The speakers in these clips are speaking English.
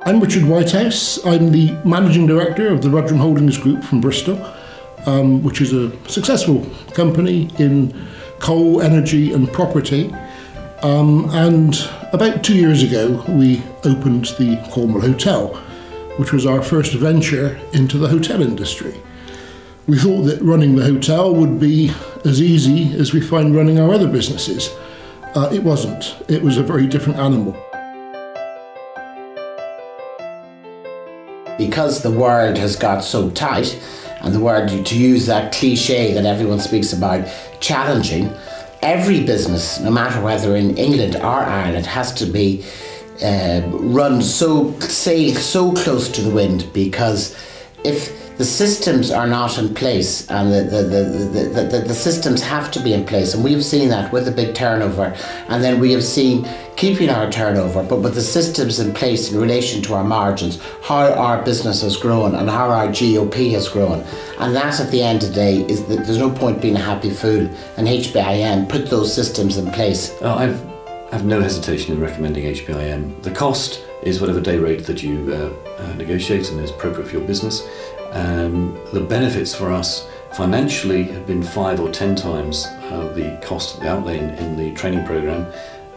I'm Richard Whitehouse. I'm the Managing Director of the Rudrum Holdings Group from Bristol, which is a successful company in coal, energy and property. And about 2 years ago we opened the Cornwall Hotel, which was our first venture into the hotel industry. We thought that running the hotel would be as easy as we find running our other businesses. It wasn't. It was a very different animal. Because the world has got so tight, and the word, to use that cliche that everyone speaks about, challenging, every business, no matter whether in England or Ireland, has to be run so close to the wind, because if the systems are not in place, and the systems have to be in place, and we've seen that with the big turnover, and then we have seen keeping our turnover, but with the systems in place in relation to our margins, how our business has grown and how our GOP has grown. And that, at the end of the day, is that there's no point being a happy fool, and HBIM put those systems in place. I have no hesitation in recommending HBIM. The cost is whatever day rate that you negotiate and is appropriate for your business. The benefits for us financially have been 5 or 10 times the cost of the outlay in the training programme.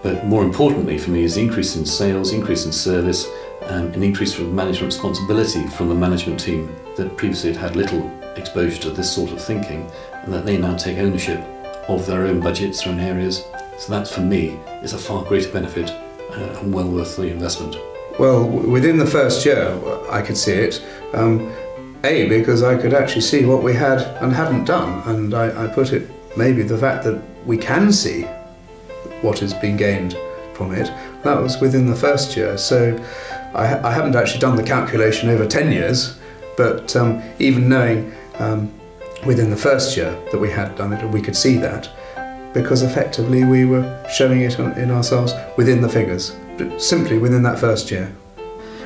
But more importantly for me is the increase in sales, increase in service, an increase of management responsibility from the management team that previously had little exposure to this sort of thinking, and that they now take ownership of their own budgets, their own areas. So that, for me, is a far greater benefit and well worth the investment. Well, within the first year I could see it, because I could actually see what we had and hadn't done, and I put it, maybe the fact that we can see what has been gained from it, that was within the first year. So I haven't actually done the calculation over 10 years, but even knowing within the first year that we had done it, and we could see that, because effectively we were showing it in ourselves within the figures, but simply within that first year.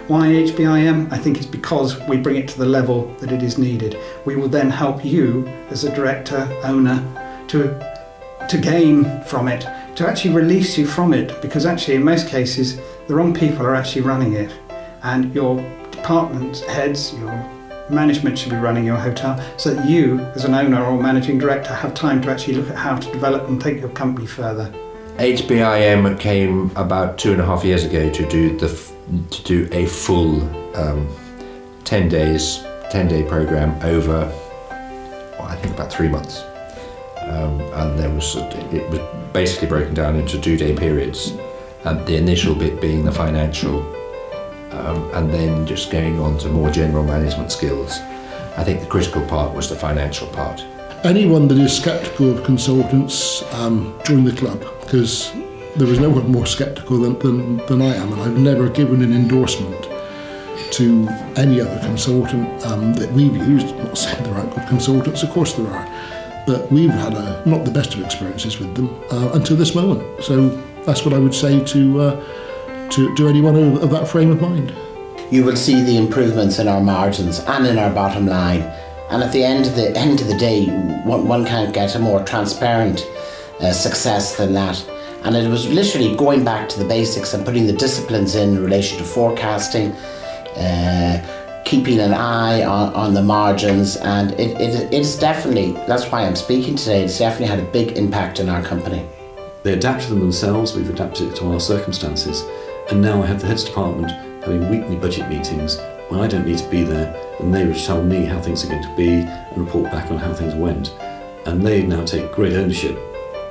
Why HBIM? I think it's because we bring it to the level that it is needed. We will then help you as a director, owner, to gain from it, to actually release you from it, because actually in most cases the wrong people are actually running it, and your department heads, your management should be running your hotel, so that you as an owner or managing director have time to actually look at how to develop and take your company further. HBIM came about 2.5 years ago to do a full 10-day program over, well, I think about 3 months. And it was basically broken down into 2-day periods, the initial bit being the financial, and then just going on to more general management skills. I think the critical part was the financial part. Anyone that is sceptical of consultants, join the club, because there is no one more sceptical than I am, and I've never given an endorsement to any other consultant that we've used. I'm not saying there aren't good consultants, of course there are, but we've had not the best of experiences with them until this moment. So that's what I would say to anyone of that frame of mind. You will see the improvements in our margins and in our bottom line, and at the end of the day, one can't get a more transparent success than that. And it was literally going back to the basics and putting the disciplines in relation to forecasting, keeping an eye on the margins, and it's definitely, that's why I'm speaking today, it's definitely had a big impact in our company. They adapted them themselves, we've adapted it to our circumstances, and now I have the heads department having weekly budget meetings when I don't need to be there, and they would tell me how things are going to be and report back on how things went. And they now take great ownership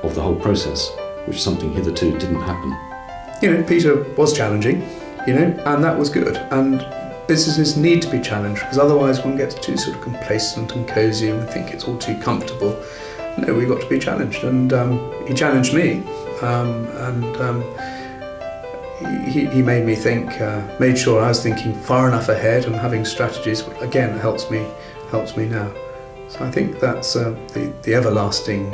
of the whole process, which is something hitherto didn't happen. You know, Peter was challenging, and that was good. And businesses need to be challenged, because otherwise one gets too sort of complacent and cosy and we think it's all too comfortable. No, we've got to be challenged, and he challenged me, he made me think, made sure I was thinking far enough ahead and having strategies, which again helps me now. So I think that's the everlasting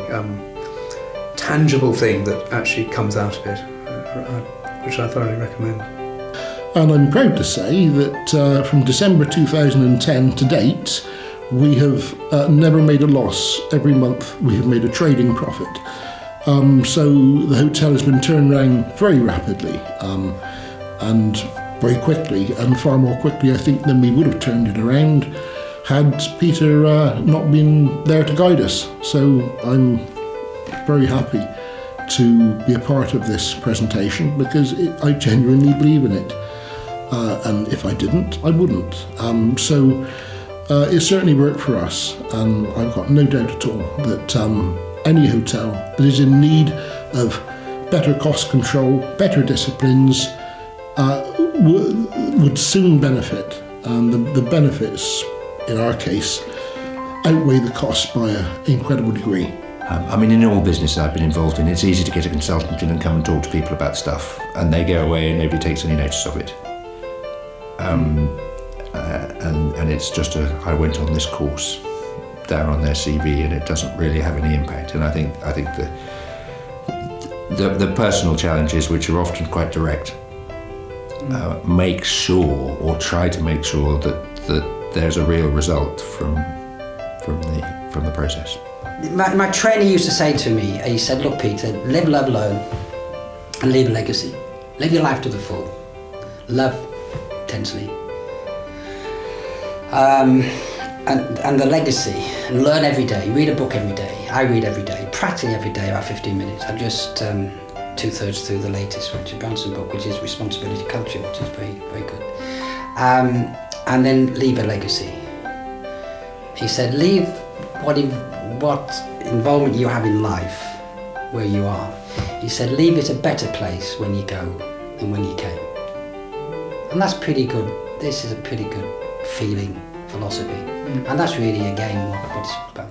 tangible thing that actually comes out of it, which I thoroughly recommend. And I'm proud to say that from December 2010 to date, we have never made a loss. Every month we have made a trading profit. So the hotel has been turned around very rapidly, and very quickly, and far more quickly, I think, than we would have turned it around had Peter not been there to guide us. So I'm very happy to be a part of this presentation, because I genuinely believe in it. And if I didn't, I wouldn't. So it certainly worked for us, and I've got no doubt at all that any hotel that is in need of better cost control, better disciplines, would soon benefit. And the benefits, in our case, outweigh the costs by an incredible degree. I mean, in all businesses I've been involved in, it's easy to get a consultant in and come and talk to people about stuff, and they go away and nobody takes any notice of it. And it's just I went on this course down on their CV, and it doesn't really have any impact. And I think the personal challenges, which are often quite direct, make sure, or try to make sure, that there's a real result from the process. My trainer used to say to me, he said, look Peter, live, love, learn, and leave a legacy. Live your life to the full. Love intensely. And the legacy, and learn every day, read a book every day. I read every day, practically every day, about 15 minutes. I'm just 2/3 through the latest Richard Branson book, which is Responsibility Culture, which is very, very good. And then leave a legacy. He said, leave what involvement you have in life where you are. He said, leave it a better place when you go than when you came. And that's pretty good. This is a pretty good feeling philosophy. And that's really, again, what it's about.